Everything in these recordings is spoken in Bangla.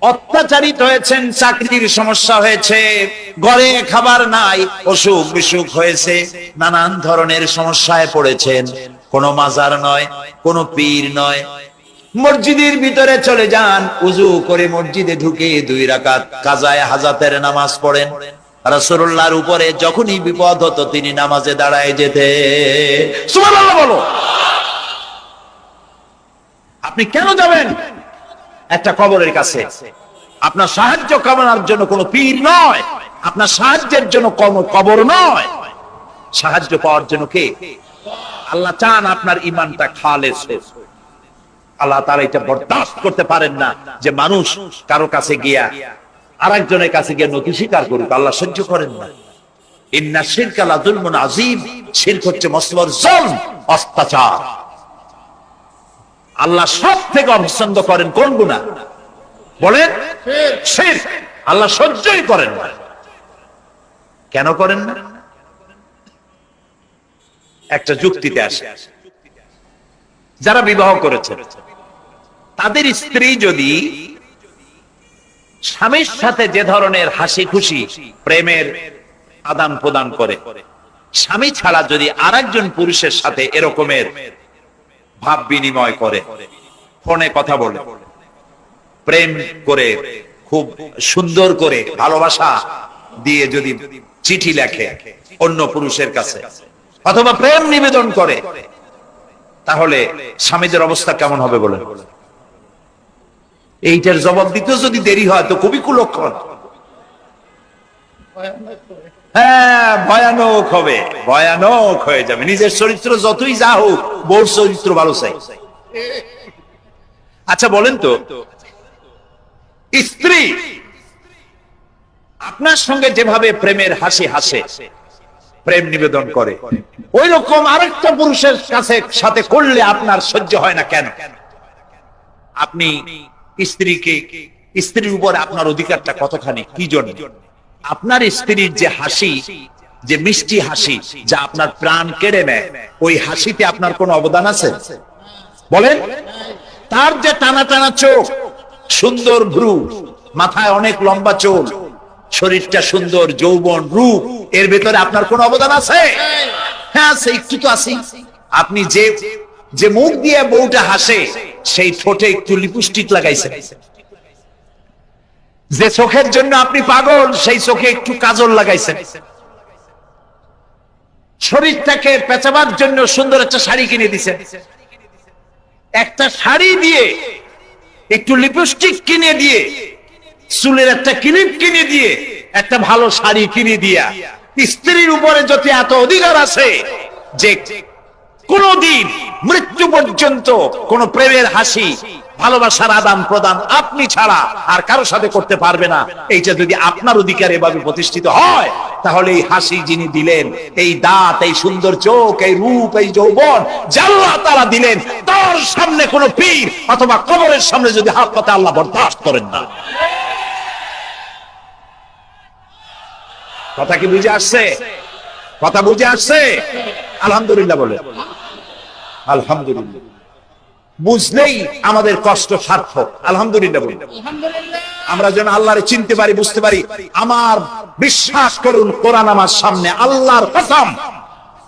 অত্যাচারিত হয়েছেন, চাকরির সমস্যা হয়েছে, ঘরে খাবার নাই, অসুখ বিসুখ হয়েছে, নানান ধরনের সমস্যায় পড়েছেন। কোনো মাজার নয়, কোনো পীর নয়, মসজিদের ভিতরে চলে যান, উজু করে মসজিদে ঢুকে 2 রাকাত কাজায়ে হাজাতের নামাজ পড়েন। রাসূলুল্লাহর উপরে যখনই বিপদ হতো তিনি নামাজে দাঁড়ায় যেতেন। সুবহানাল্লাহ বলো। আপনি কেন যাবেন একটা কবরের কাছে? আপনার সাহায্য কামনার জন্য কোনো পীর নয়, আপনার সাহায্যের জন্য কোনো কবর নয়, সাহায্য পাওয়ার জন্য কে? আল্লাহ চান আপনার ঈমানটা খালেস হোক। আল্লাহ তাআলা এটা বরদাস্ত করতে পারেন না যে মানুষ কারো কাছে গিয়া আরেকজনের কাছে গিয়ে নতি স্বীকার করুক। আল্লাহ সহ্য করেন না। ইন্না শিরকা লাযুলমুন আযীম, শিরক হচ্ছে মস্ত বড় জুলম, অত্যাচার। আল্লাহ সব থেকে অপছন্দ করেন কোন গুনাহ বলেন? শিরক। আল্লাহ সহ্যই করেন না। কেন করেন না? একটা যুক্তিতে আসে। যারা বিবাহ করেছে তাদের স্ত্রী যদি স্বামীর সাথে যে ধরনের হাসি খুশি প্রেমের আদান প্রদান করে, স্বামী ছাড়া যদি আরেকজন পুরুষের সাথে এরকমের ভাব বিনিময় করে, ফোনে কথা বলে, প্রেম করে, খুব সুন্দর করে ভালোবাসা দিয়ে যদি চিঠি লেখে অন্য পুরুষের কাছে, অথবা প্রেম নিবেদন করে, তাহলে স্বামীদের অবস্থা কেমন হবে বলেন? এইটার জবাব দিতেও যদি দেরি হয় তো খুবই কুলক্ষণ। হ্যাঁ, ভয়ানক হবে, ভয়ানক হয়ে যাবে। নিজের চরিত্র যতই যা হোক, বউর চরিত্র ভালো চাই। আচ্ছা বলেন তো, স্ত্রী আপনার সঙ্গে যেভাবে প্রেমের হাসি হাসে, প্রেম নিবেদন করে, ওই রকম আরেকটা পুরুষের কাছে সাথে করলে আপনার সহ্য হয় না কেন? আপনি স্ত্রীর উপর আপনার অধিকারটা কতখানি, কি জন্য? আপনার স্ত্রীর যে হাসি, যে মিষ্টি হাসি, যা আপনার প্রাণ কেড়ে নেয়, ওই হাসিতে আপনার কোনো অবদান আছে বলেন? তার যে টানা টানা চোখ, সুন্দর ভ্রু, মাথায় অনেক লম্বা চুল, শরীরটা সুন্দর, যৌবন, রূপ, এর ভেতরে আপনার কোন অবদান আছে? হ্যাঁ আছে, একটু তো আছে। আপনি যে মুখ দিয়ে বউটা হাসে, সেই ঠোঁটে একটু লিপস্টিক লাগাইছেন। যে চোখের জন্য আপনি পাগল, সেই চোখে একটু কাজল লাগাইছেন। শরীরটাকে পেঁচাবার জন্য সুন্দর একটা শাড়ি কিনে দিছেন। একটা শাড়ি দিয়ে, একটু লিপস্টিক কিনে দিয়ে, চুলের একটা ক্লিপ কিনে দিয়ে, একটা ভালো শাড়ি কিনে দিয়া স্ত্রীর উপরে যদি এত অধিকার আছে যে কোনদিন মৃত্যু পর্যন্ত কোন প্রেমের হাসি, ভালোবাসার আদান প্রদান আপনি ছাড়া আর কারো সাথে করতে পারবে না, এইটা যদি আপনার অধিকার এভাবে প্রতিষ্ঠিত হয়, তাহলে এই হাসি যিনি দিলেন, এই দাঁত, এই সুন্দর চোখ, এই রূপ, এই যৌবন আল্লাহ তাআলা দিলেন, তার সামনে কোন পীর অথবা কবরের সামনে যদি হাত পাতে আল্লাহ বরদাস্ত করেন না। কথা কি বুঝে আসছে? কথা বুঝে আসছে? আলহামদুলিল্লাহ বলে। আলহামদুলিল্লাহ। বুঝলেই আমাদের কষ্ট সার্থক। আলহামদুলিল্লাহ বলে। আমরা যেন আল্লাহরে চিনতে পারি, বুঝতে পারি। আমার বিশ্বাস করুন, কোরআন আমার সামনে, আল্লাহর কসম,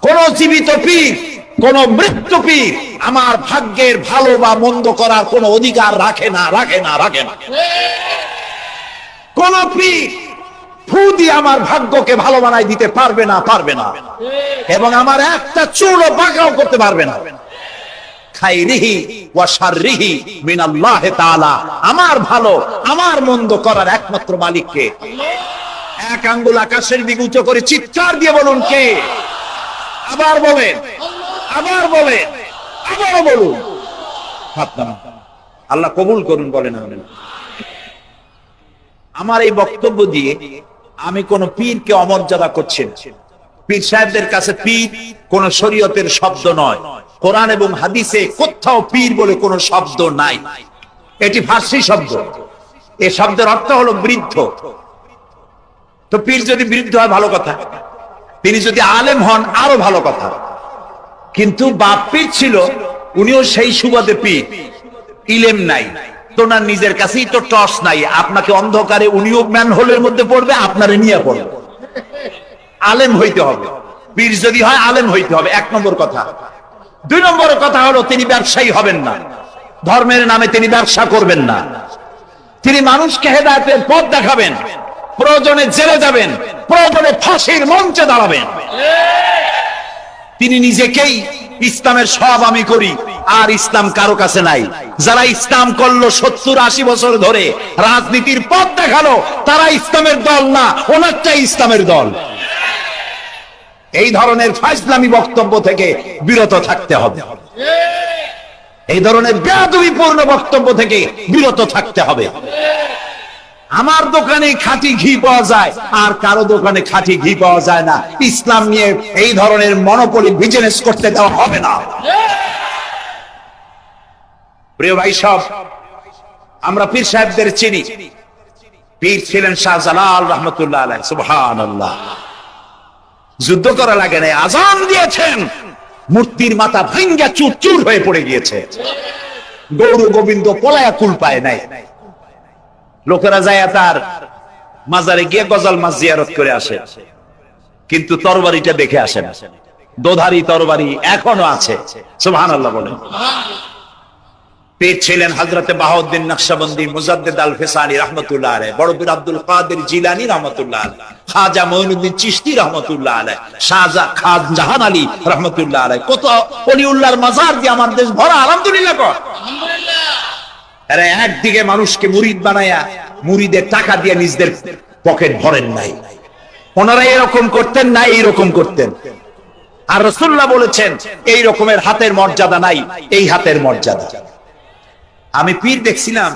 কোন জীবিত পীর, কোন মৃত্যু পীর আমার ভাগ্যের ভালো বা মন্দ করার কোন অধিকার রাখে না, রাখে না, রাখে না। কোন পীর ফু দিয়ে আমার ভাগ্যকে ভালো বানাই দিতে পারবে না, পারবে না, এবং আমার একটা চুলও বাঁকাও করতে পারবে না। খাইরিহি ওয়া শাররিহি মিনাল্লাহি তাআলা। আমার ভালো, আমার মন্দ করার একমাত্র মালিক কে? এক আঙ্গুল আকাশের দিকে উঁচু করে চিৎকার দিয়ে বলুন কে? আবার বলেন, আবার বলেন, আবার বলুন। আল্লাহ কবুল করুন, বলেন আমিন। আমার এই বক্তব্য দিয়ে আমি কোন পীরকে অমর্যাদা করছি না। পীর সাহেবদের কাছে পীর কোন শরীয়তের শব্দ নয়। কোরআন এবং হাদিসে কোথাও পীর বলে কোন শব্দ নাই। এটি ফার্সি শব্দ। এই শব্দের অর্থ হলো বৃদ্ধ। তো পীর যদি বৃদ্ধ হয় ভালো কথা, তিনি যদি আলেম হন আরো ভালো কথা। কিন্তু বাপ পীর ছিল, উনিও সেই সুবাদে পীর, ইলেম নাই, তোনার নিজের কাছেই তো টর্চ নাই, আপনাকে অন্ধকারে উনিও ম্যান হোলের মধ্যে পড়বে, আপনারে নিয়ে পড়বে। আলেম হইতে হবে, পীর যদি হয় আলেম হইতে হবে, 1 নম্বর কথা। 2 নম্বর কথা হলো তিনি ব্যবসায়ী হবেন না, ধর্মের নামে তিনি ব্যবসা করবেন না। তিনি মানুষকে হেদায়েতের পথ দেখাবেন, প্রয়োজনে জেলে যাবেন, প্রয়োজনে ফাঁসির মঞ্চে দাঁড়াবেন। তিনি নিজেকেই ইসলামের সব আমি করি, আর ইসলাম কারো কাছে নাই। যারা ইসলাম করলো 70-80 বছর ধরে, রাজনীতির পথ দেখালো, তারা ইসলামের দল না, ওনারটাই ইসলামের দল। এই ধরনের ফাইজলামি বক্তব্য থেকে বিরত থাকতে হবে, এই ধরনের বেয়াদবিপূর্ণ বক্তব্য থেকে বিরত থাকতে হবে। আমার দোকানে খাঁটি ঘি পাওয়া যায়, আর কারো দোকানে খাঁটি ঘি পাওয়া যায় না। ইসলাম নিয়ে এই ধরনের মনোপলি বিজনেস করতে দেওয়া হবে না। প্রিয় ভাই সব, আমরা পীর সাহেবদের চিনি। পীর ছিলেন শাহজালাল রহমতুল্লাহ আলাইহি। সুবহানাল্লাহ। যুদ্ধ করা লাগে না, আজান দিয়েছেন, মূর্তির মাথা ভাঙ্গা চুর চুর হয়ে পড়ে গিয়েছে। গৌর গোবিন্দ পলায়া কুল পায় নাই। লোকেরা যায় তার মাজারে গিয়ে গজল মাছ জিয়ারত করে আসে, কিন্তু তরবারিটা দেখে আসে না। দোধারি তরবারি এখনো আছে। সুবহানাল্লাহ বলেন। পীর ছিলেন হযরতে বাহাউদ্দিন নকশবন্দি, মুজাদ্দিদ আল ফিসানি রাহমাতুল্লাহ আলাইহি, বড় পীর আব্দুল কাদের জিলানী রাহমাতুল্লাহ আলাইহি, খাজা মঈনুদ্দিন চিশতি রাহমাতুল্লাহ আলাইহি, শাহজাহান আলী রাহমাতুল্লাহ আলাইহি। কত ওলিউল্লাহর মাজার দিয়ে আমার দেশ ভরা। আলহামদুলিল্লাহ কর। আলহামদুলিল্লাহ। আরে একদিকে মানুষকে মুরিদ বানায়া মুরিদের টাকা দিয়ে নিজেদের পকেট ভরেন নাই। ওনারা এরকম করতেন না, এইরকম করতেন। আর রাসূলুল্লাহ বলেছেন এই রকমের হাতের মর্যাদা নাই, এই হাতের মর্যাদা। আমি পীর দেখছিলাম,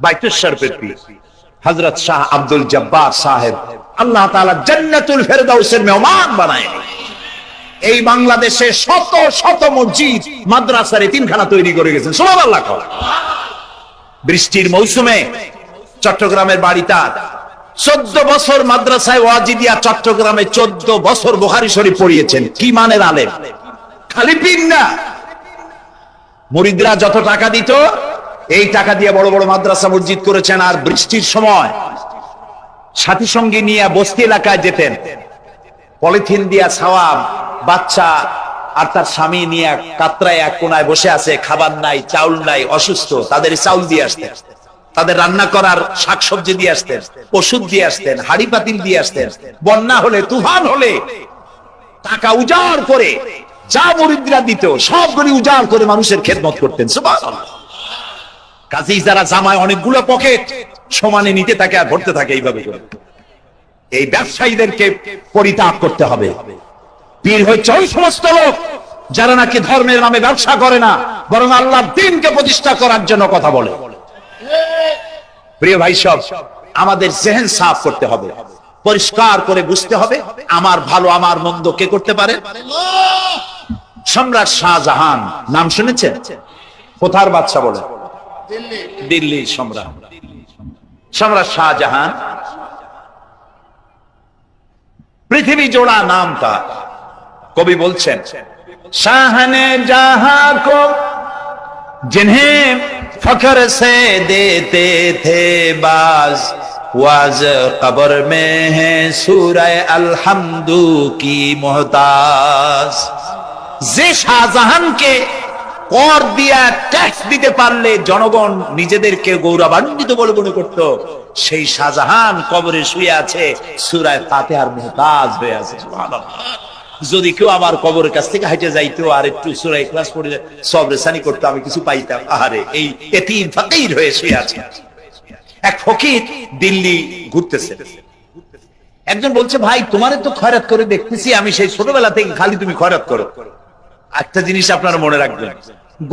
বাইতুল শরফের পীর হযরত শাহ আব্দুল জব্বার সাহেব, আল্লাহ তাআলা জান্নাতুল ফেরদাউসের মেহমান বানায়। এই বাংলাদেশে শত শত মসজিদ মাদ্রাসার তিনখানা তৈরি করে গেছেন। সুবহানাল্লাহ। বৃষ্টির মৌসুমে চট্টগ্রামের বাড়িটা 14 বছর মাদ্রাসায় ওয়াজিদিয়া চট্টগ্রামে 14 বছর বুখারী শরীফ পড়িয়েছেন। কি মানের আলেম, খালি পীর না। মুরিদরা যত টাকা দিত, এই টাকা দিয়ে বড় বড় মাদ্রাসা মসজিদ করেছেন। আর বৃষ্টির সময় সাথী সঙ্গী নিয়ে বস্তি এলাকায় যেতেন, পলিথিন দিয়া ছাওয়া, বাচ্চা আর তার স্বামী নিয়ে কাতরায় এক কোনায় বসে আছে, খাবার নাই, চাউল নাই, অসুস্থ, তাদের চাউল দিয়ে আসতেন, তাদের রান্না করার শাকসবজি দিয়ে আসতেন, ওষুধ দিয়ে আসতেন, হাড়ি পাতিল দিয়ে আসতেন। বন্যা হলে, তুফান হলে টাকা উজাড় করে যা মুরিদরা দিত সবগুলি উজাড় করে মানুষের খেদমত করতেন। সুবহানাল্লাহ। কাজেই যারা জামায় অনেকগুলো পকেট সমানে নিতে থাকে আর ভরতে থাকে, এইভাবে এই ব্যবসায়ীদেরকে পরিত্যাগ করতে হবে। পীর হচ্ছে ওই সমস্ত লোক যারা নাকি ধর্মের নামে ব্যবসা করে না, বরং আল্লাহর দ্বীনকে প্রতিষ্ঠা করার জন্য কথা বলে। প্রিয় ভাই সব, আমাদের জেহেন সাফ করতে হবে, পরিষ্কার করে বুঝতে হবে আমার ভালো আমার মন্দ কে করতে পারে। সম্রাট শাহজাহান নাম শুনেছেন? কোথার বাদশা বলে? দিল্লির সম্রাট। সম্রাট শাহজাহান পৃথিবী জোড়া নাম তার। কবি বলছেন, শাহনে জাহাं को जिन्हें फख्र से देते थे बाज, वाज कब्र में है सूरह अलहम्दु की मोहताज। যে শাহজাহানকে কর দিয়া ট্যাক্স দিতে পারলে জনগণ নিজেদেরকে গৌরবান্বিত বলে মনে করত, সেই শাহজাহান কবরে শুয়ে আছে, সূরা ফাতিহার মুহতাজ হয়ে আছে। সুবহানাল্লাহ। যদি কেউ আমার কবরের কাছ থেকে হাইটে যাইতো আর একটু সূরা ইখলাস পড়ে সবরে সানি করতো, আমি কিছু পাইতাম। আরে এই এতিম ফকির হয়ে শুয়ে আছে। এক ফকির দিল্লি ঘুরতেছে, একজন বলছে, ভাই তোমারে তো খয়রাত করে দেখতেছি আমি সেই ছোটবেলা থেকে, খালি তুমি খয়রাত করো। একটা জিনিস আপনারা মনে রাখবেন,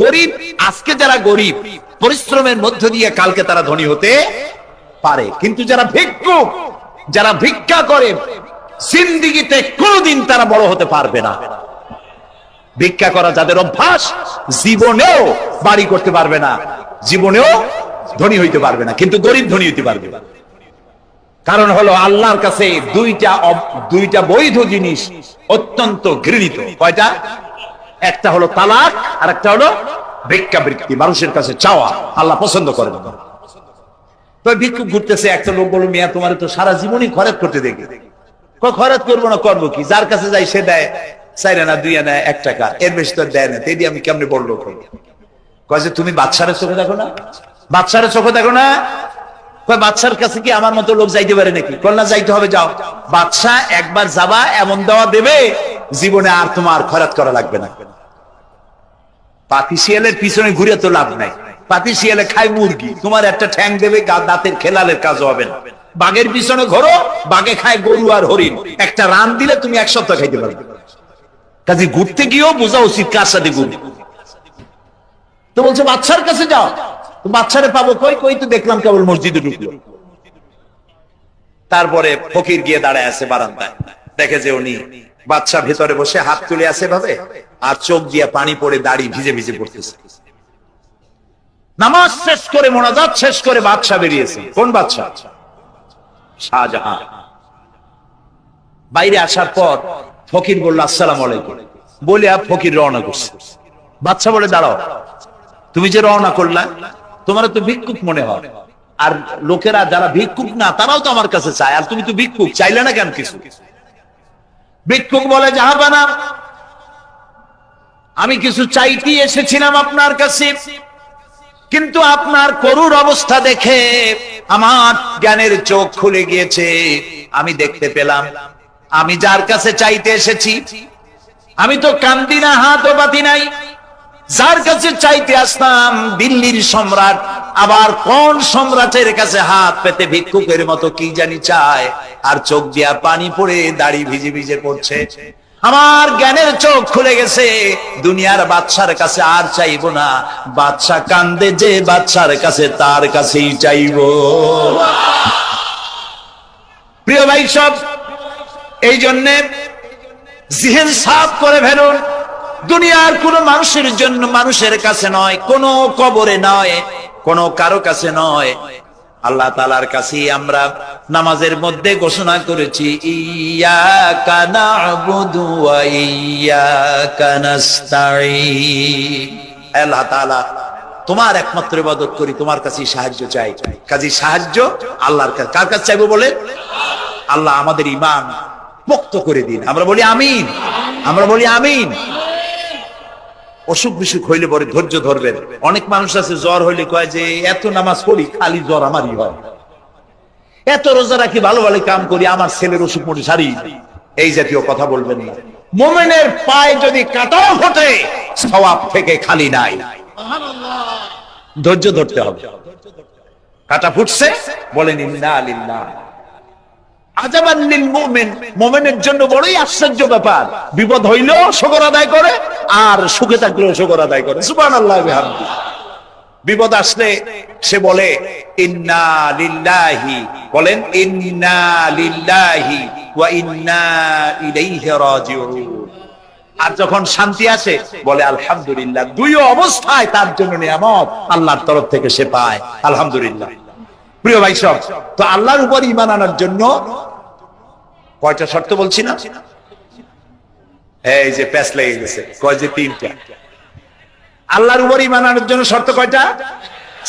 গরিব, আজকে যারা গরিব পরিশ্রমের মধ্য দিয়ে কালকে তারা ধনী হতে পারে, কিন্তু যারা ভিক্ষুক, যারা ভিক্ষা করে, জিন্দেগিতে কোনোদিন তারা বড় হতে পারবে না। ভিক্ষা করা যাদের অভ্যাস, জীবনেও বাড়ি করতে পারবে না, জীবনেও ধনী হইতে পারবে না, কিন্তু গরিব ধনী হইতে পারবে। কারণ হলো আল্লাহর কাছে দুইটা বৈধ জিনিস অত্যন্ত ঘৃণিত। কয়টা? একটা হলো তালাক আর একটা হলো ভিক্ষাবৃত্তি, মানুষের কাছে চাওয়া আল্লাহ পছন্দ করেন না। তো ভিক্ষুক ঘুরতেছে, একটা লোক বলল, মিয়া তোমার তো সারা জীবনই খরচ করতে দেখি। খরচ করবো না, করবো কি? যার কাছে যাই সে দেয় 4 আনা 2 আনা 1 টাকা, এর বেশি তো দেয় না। তেদি আমি কেমনে বড় লোক হই? কয় যে তুমি বাদশার চোখে দেখো না, বাদশার চোখে দেখো না। কয় বাদশার কাছে কি আমার মতো লোক যাইতে পারে নাকি? কল না, যাইতে হবে, যাও। বাদশা একবার যাবা, এমন দেওয়া দেবে জীবনে আর তোমার খরচ করা লাগবে না। পাতি শিয়ালের পিছনে ঘুরে তো লাভ নাই। পাতি শিয়ালে খায় মুরগি, তোমার একটা ঠ্যাং দেবে, দাঁতের খেলালের কাজ হবে না। বাঘের পিছনে ঘোরো, বাঘে খায় গরু আর হরিণ, একটা রান দিলে তুমি 1 সপ্তাহ খাইতে পারবে। কাজে ঘুরতে গিয়েও বোঝা উচিত কার সাথে ঘুরবে। তো বলছে বাদশার কাছে যাও। তো বাদশারে পাবো কই? কই তো দেখলাম কেবল মসজিদে ঢুকলো। তারপরে ফকির গিয়ে দাঁড়ায় আছে বারান্দায়, দেখে যে উনি বাদশা ভেতরে বসে হাত তুলে আছে ভাবে, আর চোখ দিয়ে পানি পড়ে দাড়ি ভিজে ভিজে পড়তেছে। নামাজ শেষ করে, মোনাজাত শেষ করে বাদশা বেরিয়েছে। কোন বাদশা? শাহজাহান। বাইরে আসার পর ফকির বলল আসসালামু আলাইকুম, বলে ফকির রওনা করছে। বাদশা বলে দাঁড়াও, তুমি যে রওনা করলা, তোমার তো ভিক্ষুক মনে হয়, আর লোকেরা যারা ভিক্ষুক না তারাও তো আমার কাছে চায়, আর তুমি তো ভিক্ষুক, চাইলে না কেন কিছু? ভিক্ষুক বলে জাহাপানা, আমি কিছু চাইতে এসেছিলাম আপনার কাছে, কিন্তু আপনার করুণ অবস্থা দেখে আমার জ্ঞানের চোখ খুলে গিয়েছে। আমি দেখতে পেলাম আমি যার কাছে চাইতে এসেছি, আমি তো কান্দি না, হাতও বাতি নাই। যার কাছে চাইতে আসতাম দিল্লির সম্রাট, আবার কোন সম্রাটের কাছে হাত পেতে ভিক্ষুকের মতো কি জানি চায়, আর চোখ দিয়া পানি পড়ে দাড়ি ভিজে ভিজে পড়ছে। আমার জ্ঞানের চোখ খুলে গেছে, দুনিয়ার বাদশার কাছে আর চাইবো না। বাদশা কান্দে যে বাদশার কাছে, তার কাছেই চাইবো। প্রিয় ভাই সব, এই জন্যে জিহেন সাফ করে ফেলুন। দুনিয়ার কোন মানুষের জন্য, মানুষের কাছে নয়, কোন কবরে নয়, কোন কারো কাছে নয়, আল্লাহ তাআলার কাছে আমরা নামাজের মধ্যে ঘোষণা করেছি, ইয়াকা না'বুদু ওয়া ইয়াকা নাস্তাঈন। আল্লাহ তাআলা তোমার একমাত্র ইবাদত করি, তোমার কাছেই সাহায্য চাই। কাজী সাহায্য আল্লাহর কাছে। কার কাছে চাইবো বলে? আল্লাহ আমাদের ঈমান পোক্ত করে দিন। আমরা বলি আমিন, আমরা বলি আমিন। অসুখ বিসুখ হইলে পরে ধৈর্য ধরবেন। অনেক মানুষ আছে জ্বর হইলে কয় যে এত নামাজ পড়ি খালি জ্বর আমারই হয়, এত রোজা রাখি, ভালো ভালো কাম করি, আমার ছেলের অসুখ মোটে সারি। এই জাতীয় কথা বলবেন না। মুমিনের পায়ে যদি কাঁটাও ফোটে, সওয়াব থেকে খালি নাই। ধৈর্য ধরতে হবে। কাঁটা ফুটছে, বলেন ইন্না লিল্লাহ। আজাবান লিল মুমিন, মুমিনের জন্য বড়ই আশ্চর্য ব্যাপার, বিপদ হইলেও শুকর আদায় করে, আর সুখে থাকলেও শুকর আদায় করে। সুবহানাল্লাহ ওয়া বিহামদিহি। বিপদ আসলে সে বলে ইন্না লিল্লাহি, বলেন ইন্না লিল্লাহি ওয়া ইন্না ইলাইহি রাজিউন। আর যখন শান্তি আসে বলে আলহামদুলিল্লাহ। দুই অবস্থায় তার জন্য নিয়ামত আল্লাহর তরফ থেকে সে পায়, আলহামদুলিল্লাহ। প্রিয় ভাই সব, তো আল্লাহর উপর ঈমান আনার জন্য কয়টা শর্ত বলছি না? এই যে প্যাচ লেগে গেছে, কয় যে 3টা। আল্লাহর উপর ঈমান আনার জন্য শর্ত কয়টা?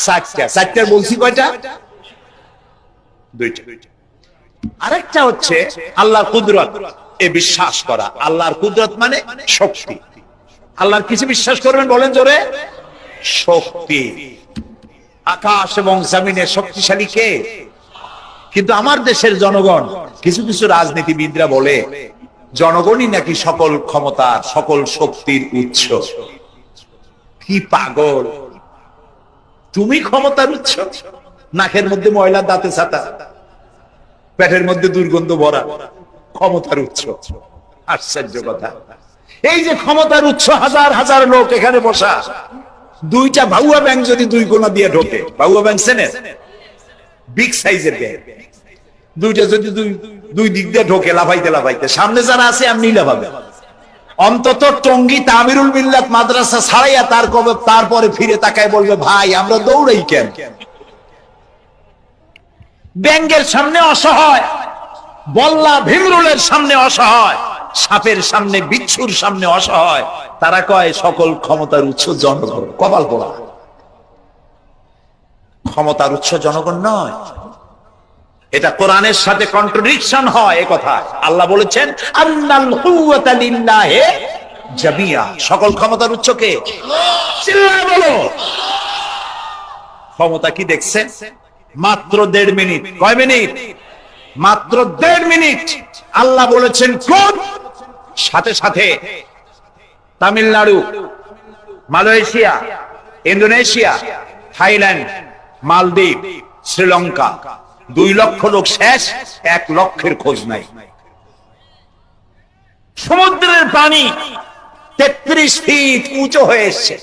7টা। 4টা বলছি, কয়টা? 2টা। আরেকটা হচ্ছে আল্লাহর কুদরত, এ বিশ্বাস করা। আল্লাহর কুদরত মানে শক্তি। আল্লাহর কিছু বিশ্বাস করবেন, বলেন জোরে? শক্তি। আকাশ এবং জমিনের শক্তিশালী কে? কিন্তু আমার দেশের জনগণ, কিছু কিছু রাজনীতিবিদরা বলে জনগণই নাকি সকল ক্ষমতার, সকল শক্তির উৎস। কি পাগল! তুমি ক্ষমতার উৎস? নাকের মধ্যে ময়লা, দাঁতে ছাতা, পেটের মধ্যে দুর্গন্ধ ভরা, ক্ষমতার উৎস। আশ্চর্য কথা। এই যে ক্ষমতার উৎস, হাজার হাজার লোক এখানে বসা, 2টা ভাউয়া ব্যাংক যদি 2 কোণা দিয়ে ঢোকে, ভাউয়া ব্যাংক চেনেন? বিগ সাইজের ব্যাংক, 2টা যদি দুই দিক দিয়ে ঢোকে লাফাইতে লাফাইতে, সামনে যারা আছে এমনি লাফাবে। অন্তত টঙ্গী তামিরুল মিল্লাত মাদ্রাসা ছাড়াইয়া তারপরে ফিরে তাকায় বলবে, ভাই আমরা দৌড়াই কেন? ব্যাংকের সামনে অসহায়, বল্লা ভীমরুলের সামনে অসহায়, সাপের সামনে, বিচ্ছুর সামনে অসহায়, তারা কয় সকল ক্ষমতার উৎস জনগণ। কপাল পোড়া। ক্ষমতার উৎস জনগণ নয়, এটা কোরআনের সাথে কন্ট্রাডিকশন হয়। এ কথা আল্লাহ বলেছেন, আন্নাল কুওয়াতা লিল্লাহি জামিয়া। সকল ক্ষমতার উৎস কে? চিল্লায় বলো। ক্ষমতা কি দেখছেন? মাত্র 1.5 মিনিট। কয় মিনিট? মাত্র 1.5 মিনিট। আল্লাহ বলেছেন কোন, সাথে সাথে তামিলনাড়ু, মালয়েশিয়া, ইন্দোনেশিয়া, থাইল্যান্ড, মালদ্বীপ, শ্রীলঙ্কা 2 লক্ষ লোক শেষ, 1 লক্ষের খোঁজ নাই। সমুদ্রের পানি 33 ফিট উঁচু হয়ে এসছে।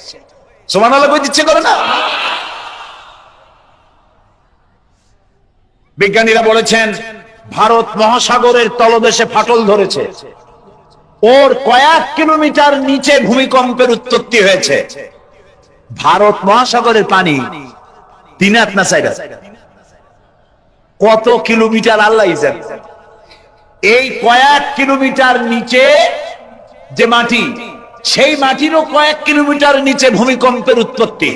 সুবহানাল্লাহ কই দিচ্ছে করে না? বিজ্ঞানীরা বলেছেন ভারত মহাসাগরের তলদেশে ফাটল ধরেছে, ওর কয়েক কিলোমিটার নিচে ভূমিকম্পের উৎপত্তি হয়েছে। ভারত মহাসাগরের পানি 3 হাত না 4 হাত? কত কিলোমিটার আল্লাহই জানে। এই কয়েক কিলোমিটার নিচে যে মাটি, সেই মাটিরও কয়েক কিলোমিটার নিচে ভূমিকম্পের উৎপত্তি।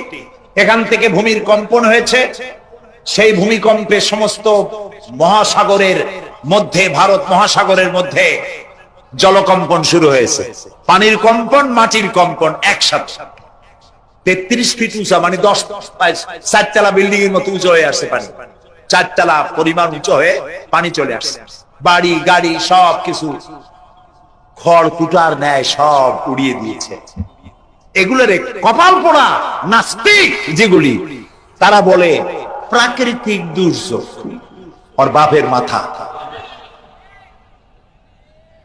এখান থেকে ভূমির কম্পন হয়েছে, সেই ভূমিকম্পে সমস্ত মহাসাগরের মধ্যে, ভারত মহাসাগরের মধ্যে জলকম্পন শুরু হয়েছে। পানির কম্পন, মাটির কম্পন একসাথে। 33 ফিট উঁচা, মানে 4 তলা বিল্ডিং এর মতো উঁচু হয়ে আসছে পানি। 4 তলা পরিমাণ উঁচু হয়ে পানি চলে আসছে। বাড়ি গাড়ি সব কিছু খড় কুটার ন্যায় সব উড়িয়ে দিয়েছে। এগুলোর কপাল পোড়া নাস্তিক যেগুলি, তারা বলে প্রাকৃতিক দুর্যোগ। আর বাপের মাথা।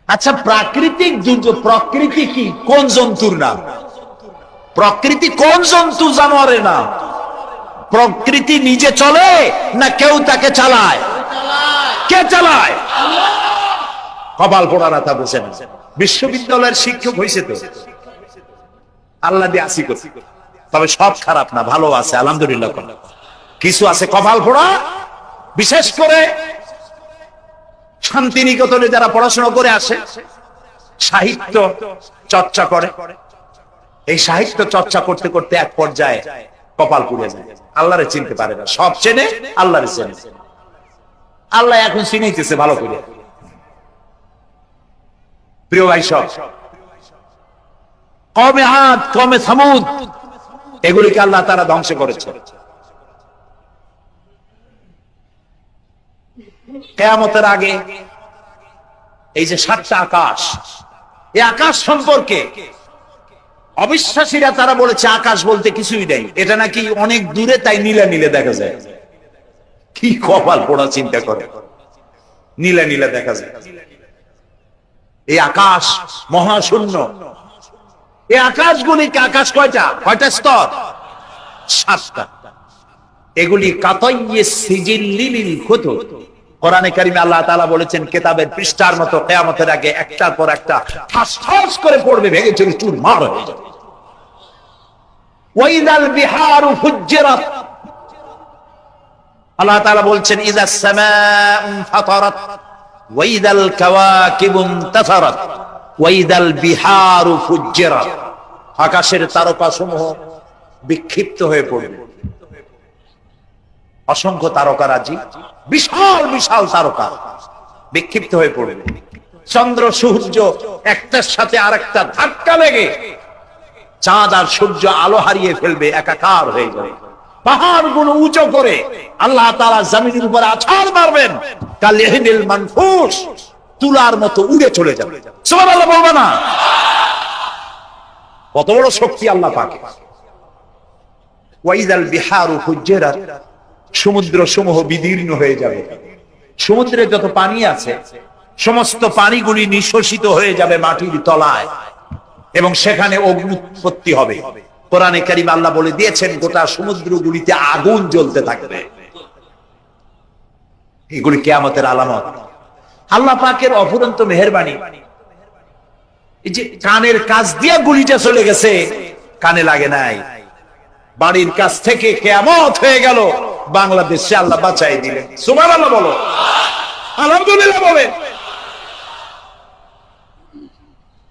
আচ্ছা, প্রাকৃতিক দুর্যোগ, প্রকৃতি কি? কোন জন্তুর নাম? প্রকৃতি কোন জন্তু, জানোয়ারের নাম? প্রকৃতি নিজে চলে না কেউ তাকে চালায়? কে চালায়? কপাল পোড়া রাতা বসেন। বিশ্ববিদ্যালয়ের শিক্ষক হয়েছে তো আল্লাহ দিয়ে আসি করছি, তবে সব খারাপ না, ভালো আছে আলহামদুলিল্লাহ। কিছু আছে কপাল পোড়া, বিশেষ করে শান্তিনিকেতনে যারা পড়াশোনা করে আসে, সাহিত্য চর্চা করে। এই সাহিত্য চর্চা করতে করতে এক পর্যায়ে কপাল পুড়ে যায়, আল্লাহরে চিনতে পারে না। সব চেনে, আল্লাহরে চেনে। আল্লাহ এখন চিনাইতেছে ভালো করে। প্রিয় ভাই, সব কওমে আদ, কওমে সামুদ, এগুলিকে আল্লাহ তাআলা ধ্বংস করেছে। কিয়ামতের আগে এই যে 7টা আকাশ, এই আকাশ সম্পর্কে অবিশ্বাসীরা তারা বলেছে আকাশ বলতে কিছুই নেই, এটা নাকি অনেক দূরে, তাই নীলা নীলে দেখা যায়। কি কপাল পোড়া, চিন্তা করে। নীলা নীলা দেখা যায়। এই আকাশ মহাশূন্য। এই আকাশগুলিকে, আকাশ কয়টা? কয়টা স্তর? 7টা। এগুলি কাতাইয়ে সিজিল্লিল কুতুব। কোরআনে কারিমে আল্লাহ তাআলা বলেছেন কিতাবের পৃষ্ঠার মতো কিয়ামতের আগে একটার পর একটা ঠাস ঠাস করে পড়বে, ভেঙে চুরে চুরমার হয়ে যাবে। ওয়াইদাল বিহারু ফুজ্জিরাত। আল্লাহ তাআলা বলছেন ইযাস সামাউ ফাতারাত ওয়াইদাল কাওয়াকিবু ইনতাসারাত ওয়াইদাল বিহারু ফুজ্জিরাত। আকাশের তারকাসমূহ বিক্ষিপ্ত হয়ে পড়বে। অসংখ্য তারকারাজি, বিশাল বিশাল তারকা বিক্ষিপ্ত হয়ে পড়বে। চন্দ্র সূর্য একটার সাথে আরেকটা ধাক্কা লেগে চাঁদ আর সূর্য আলো হারিয়ে ফেলবে, একাকার হয়ে যাবে। পাহাড়গুলো উঁচু করে আল্লাহ তাআলা জমিনের উপরে আছাড় মারবেন, কালিহিনিল মানফুস, তুলার মতো উড়ে চলে যাবে। সুবহানাল্লাহ বলবা না? কত বড় শক্তি আল্লাহ পাকের। ওয়াইদাল বিহারু ফুজ্জিরাত, সমুদ্র সমূহ বিদীর্ণ হয়ে যাবে। সমুদ্রে যত পানি আছে সমস্ত পানিগুলি নিঃশেষিত হয়ে যাবে মাটির তলায়, এবং সেখানে অগ্নি উৎপত্তি হবে। কোরআনে কারীম আল্লাহ বলে দিয়েছেন গোটা সমুদ্রগুলিতে আগুন জ্বলতে থাকবে। এগুলি কিয়ামতের আলামত। আল্লাহ পাকের অফুরন্ত মেহেরবানি। এই যে কানের কাছ দিয়ে গুলিটা চলে গেছে, কানে লাগে নাই। বাড়ির কাছ থেকে কিয়ামত হয়ে গেল, বাংলাদেশে আল্লাহ বাঁচাই দিলেন। সুবহানাল্লাহ বলো, আলহামদুলিল্লাহ বলে।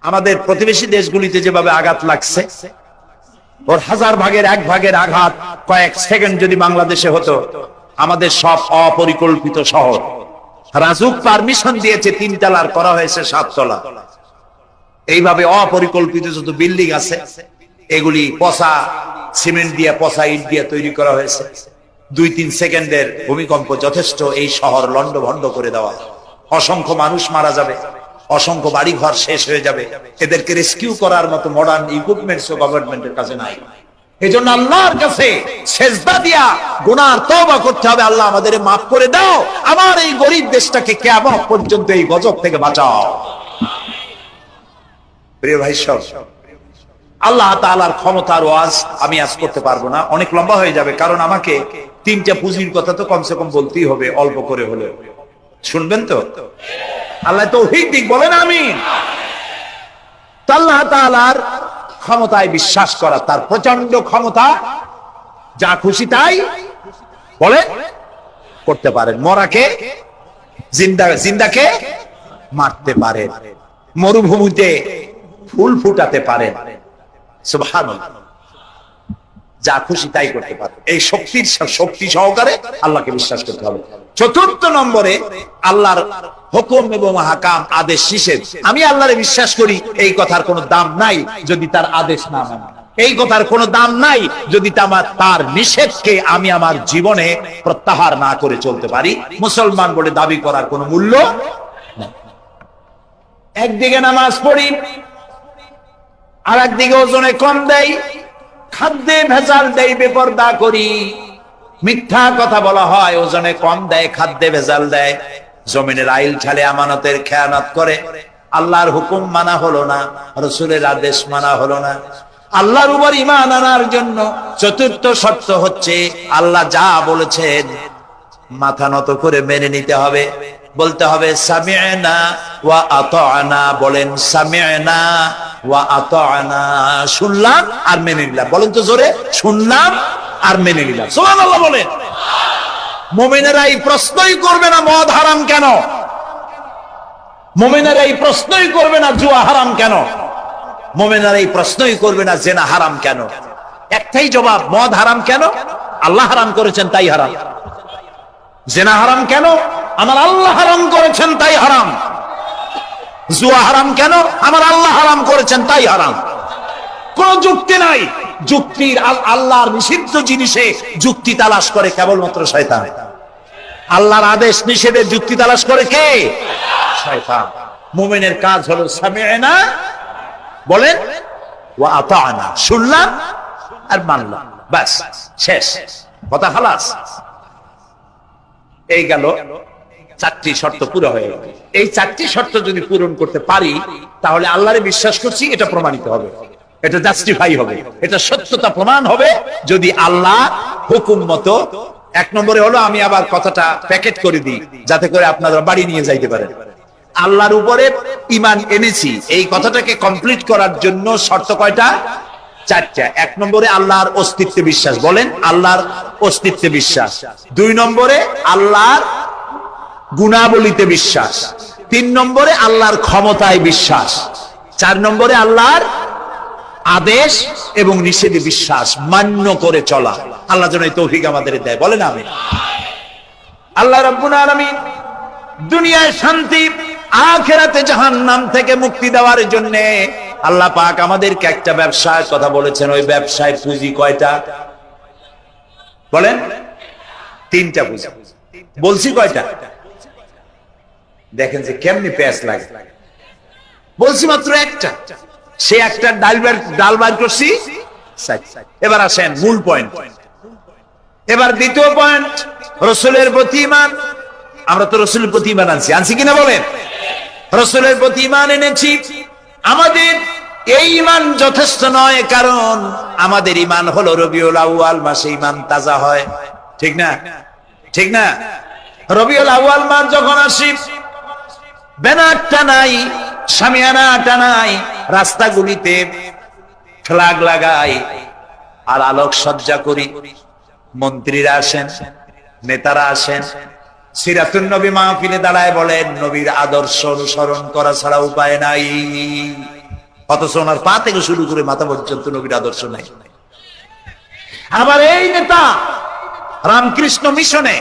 আমাদের প্রতিবেশী দেশগুলিতে যেভাবে আঘাত লাগছে, ওর 1000 ভাগের 1 ভাগের আঘাত কয়েক সেকেন্ড যদি বাংলাদেশে হতো, আমাদের সব অপরিকল্পিত শহর, রাজুক পারমিশন দিয়েছে 3 তলার, করা হয়েছে 7 তলা। এইভাবে অপরিকল্পিত যত বিল্ডিং আছে এগুলি পচা সিমেন্ট দিয়ে, পচা ইট দিয়ে তৈরি করা হয়েছে। 2-3 সেকেন্ডের ভূমিকম্প যথেষ্ট এই শহর লন্ডভন্ড করে দেওয়া। অসংখ্য মানুষ মারা যাবে, অসংখ্য বাড়ি ঘর শেষ হয়ে যাবে। এদেরকে রেস্কিউ করার মতো মডার্ন ইকুইপমেন্টস গভর্নমেন্টের কাছে নাই। এই জন্য আল্লাহর কাছে সেজদা দিয়া গুনার তওবা করতে হবে, আল্লাহ আমাদের মাফ করে দাও, আমার এই গরিব দেশটাকে কিয়ামত পর্যন্ত এই গজব থেকে বাঁচাও। প্রিয় ভাই সব, আল্লাহ তাআলার ক্ষমতার ওয়াজ আমি আজ করতে পারবো না, অনেক লম্বা হয়ে যাবে, কারণ আমাকে 3টা পুঁজির কথা তো কমসে কম বলতেই হবে, অল্প করে হলেও। শুনবেন তো? আল্লাহ তৌফিক দিক, বলেন আমিন। আল্লাহ তাআলার ক্ষমতায় বিশ্বাস করা, তার প্রচন্ড ক্ষমতা, যা খুশি তাই বলে করতে পারেন। মরাকে জিন্দাকে মারতে পারেন, মরুভূমিতে ফুল ফুটাতে পারেন, সুবহানাল্লাহ, যা খুশি তাই করতে পারেন। এই শক্তি সহকারে আল্লাহকে বিশ্বাস করতে হবে। 4র্থ নম্বরে আল্লাহর হুকুম এবং হাকাম, আদেশ নিষেধ। আমি আল্লাহরে বিশ্বাস করি, এই কথার কোনো দাম নাই যদি তার আদেশ না মানি, এই কথার কোনো দাম নাই যদি তার নিষেধকে আমি আমার জীবনে প্রত্যাহার না করে চলতে পারি। মুসলমান বলে দাবি করার কোনো মূল্য নেই। একদিকে নামাজ পড়ি, আর একদিকে ওজনে কম দেয়, খাদ্যে ভেজাল দেয়, বেপরদা করি, মিথ্যা কথা বলা হয়, ওজনে কম দেয়, খাদ্যে ভেজাল দেয়, জমিনের আইল ছালে আমানতের খেয়ানত করে, আল্লাহর হুকুম মানা হলো না, রাসূলের আদেশ মানা হলো না। আল্লাহর উপর ঈমান আনার জন্য 4র্থ শর্ত হচ্ছে আল্লাহ যা বলেছেন মাথা নত করে মেনে নিতে হবে, বলতে হবে সামি'না ওয়া আতা'না। বলেন সামি'না ওয়া আতা'না, শুনলাম আর মেনে নিলাম। বলেন তো জোরে, শুনলাম আর মেনে নিলাম। সুবহানাল্লাহ বলেন। মুমিনেরা এই প্রশ্নই করবে না মদ হারাম কেন, মুমিনেরা এই প্রশ্নই করবে না জুয়া হারাম কেন, মুমিনেরা এই প্রশ্নই করবে না জিনা হারাম কেন। একটাই জবাব, মদ হারাম কেন? আল্লাহ হারাম করেছেন তাই হারাম। জিনা হারাম কেন? আমার আল্লাহ হারাম করেছেন তাই হারাম। জুয়া হারাম কেন? আমার আল্লাহ হারাম করেছেন তাই হারাম। কোন যুক্তি নাই। যুক্তির আল্লাহর নিষিদ্ধ জিনিসে যুক্তি তালাশ করে কেবলমাত্র শয়তান। আল্লাহর আদেশ নিষেধে যুক্তি তালাশ করে কে? শয়তান। মুমিনের কাজ হলো সামি'না, বলেন, ওয়া আতা'না, শুনলাম আর মানলাম, বাস, শেষ কথা, খালাস। এই গেল 4টি শর্ত পুরো হয়ে গেল। এই 4টি শর্ত যদি পূরণ করতে পারি তাহলে আল্লাহরে বিশ্বাস করছি এটা প্রমাণিত হবে, এটা জাস্টিফাই হবে, এটা সত্যতা প্রমাণ হবে যদি আল্লাহ হুকুম মতো। 1 নম্বরে হলো, আমি আবার কথাটা প্যাকেট করে দিই যাতে করে আপনারা বাড়ি নিয়ে যাইতে পারেন। আল্লাহর উপরে ঈমান এনেছি, এই কথাটাকে কমপ্লিট করার জন্য শর্ত কয়টা? 4টা। 1 নম্বরে আল্লাহর অস্তিত্বে বিশ্বাস, বলেন আল্লাহর অস্তিত্বে বিশ্বাস। 2 নম্বরে আল্লাহর গুণাবলীতে বিশ্বাস। 3 নম্বরে আল্লাহর ক্ষমতায় বিশ্বাস। 4 নম্বরে আল্লাহর আদেশ এবং নিষেধে বিশ্বাস, মান্য করে চলা। আল্লাহ যেন এই তৌফিক আমাদের দেয়, বলেন আমিন। আল্লাহ রাব্বুল আলামিন দুনিয়ায় শান্তি, আখিরাতে জাহান্নাম থেকে মুক্তি দেওয়ার জন্য আল্লাহ পাক আমাদেরকে একটা ব্যবসার কথা বলেছেন। ওই ব্যবসায় পুঁজি কয়টা? বলেন। 3টা পুঁজি। বলছি কয়টা? দেখেন যে কেমনি প্যাঁচ লাগে। বলছি মাত্র একটা, সে একটা ডাল বার করছি। এবার আসেন মূল পয়েন্ট। এবার দ্বিতীয় পয়েন্ট, রাসূলের প্রতি ঈমান। আমরা তো রাসূলের প্রতি ঈমান আনছি কিনা বলেন? রাসূলের প্রতি ঈমান এনেছি। আমাদের এই ঈমান যথেষ্ট নয়, কারণ আমাদের ঈমান হলো রবিউল আউয়াল মাসে ঈমান তাজা হয়, ঠিক না? ঠিক না? রবিউল আউয়াল মাস যখন আসে, ব্যানারটা নাই, শামিয়ানাটা নাই, রাস্তাগুলিতে ফ্ল্যাগ লাগাই আর আলোক সজ্জা করি। মন্ত্রীরা আসেন, নেতারা আসেন, সিরাতুন নবী মাহফিলে দাঁড়ায় বলেন নবীর আদর্শ অনুসরণ করা ছাড়া উপায় নাই। অথচ ওনার পা থেকে শুরু করে মাথা পর্যন্ত নবীর আদর্শ নাই। আবার এই নেতা রামকৃষ্ণ মিশনে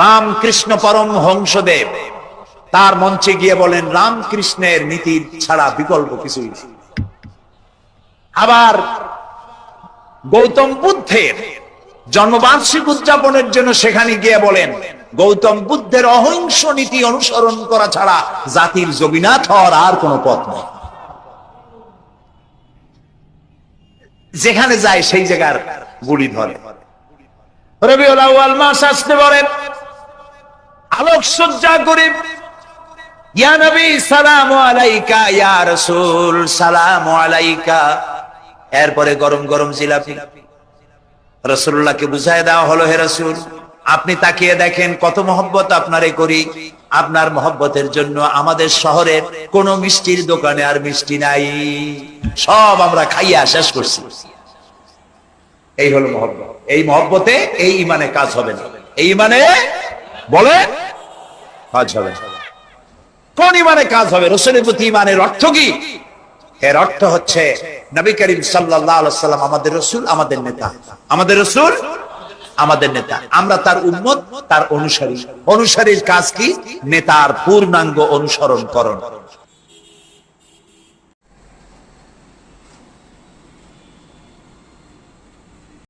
রামকৃষ্ণ পরমহংসদেব তার মঞ্চে গিয়ে বলেন রামকৃষ্ণের নীতি ছাড়া বিকল্প কিছুই নেই। আবার গৌতম বুদ্ধের জন্মবার্ষিকী উদযাপনের জন্য সেখানে গিয়ে বলেন গৌতম বুদ্ধের অহিংস নীতি অনুসরণ করা ছাড়া জাতির যোগীনাথ হওয়ার আর কোনো পথ নেই। যেখানে যায় সেই জায়গার গুলি ধরে। রবিউল আউয়াল মাস আসতে বলেন আলোক সজ্জা করে ইয়া নবী সালামু আলাইকা, ইয়া রাসূল সালামু আলাইকা। এরপরে গরম গরম জিলাপি রাসূলুল্লাহকে বুঝায় দেওয়া হলো, হে রাসূল আপনি তাকিয়ে দেখেন কত মহব্বত আপনারে করি, আপনার মহব্বতের জন্য আমাদের শহরের কোন মিষ্টির দোকানে আর মিষ্টি নাই, সব আমরা খাইয়া শেষ করছি। এই হলো মহব্বত। এই মহব্বতে এই ইমানে কাজ হবে না। এই ইমানে বলে কাজ হবে না। কোন ইমানে কাজ হবে? রাসূলের প্রতি ইমানের অর্থ কি? এর অর্থ হচ্ছে নবী করিম সাল্লাল্লাহু আলাইহি ওয়াসাল্লাম আমাদের রাসূল, আমাদের নেতা। আমাদের রাসূল আমাদের নেতা, আমরা তার উম্মত, তার অনুসারী। অনুসারীর কাজ কি? নেতার পূর্ণাঙ্গ অনুসরণ করণ।